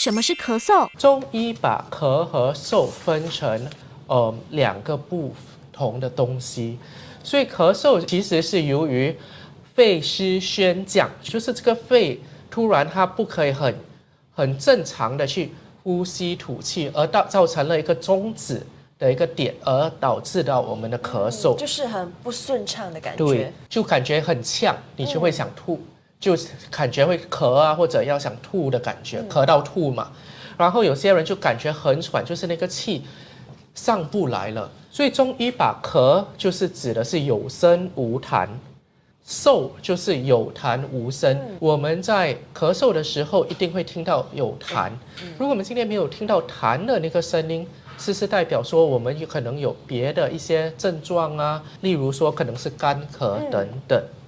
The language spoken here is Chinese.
什么是咳嗽？中医把咳和嗽分成两个不同的东西，所以咳嗽其实是由于肺湿宣降，就是这个肺突然它不可以很正常的去呼吸吐气，而造成了一个中止的一个点，而导致到我们的咳嗽，就是很不顺畅的感觉。对，就感觉很呛，你就会想吐，就感觉会咳啊，或者要想吐的感觉，咳到吐嘛。然后有些人就感觉很喘，就是那个气上不来了。所以中医把咳就是指的是有声无痰，嗽就是有痰无声。我们在咳嗽的时候一定会听到有痰，如果我们今天没有听到痰的那个声音，是代表说我们有可能有别的一些症状啊，例如说可能是干咳等等。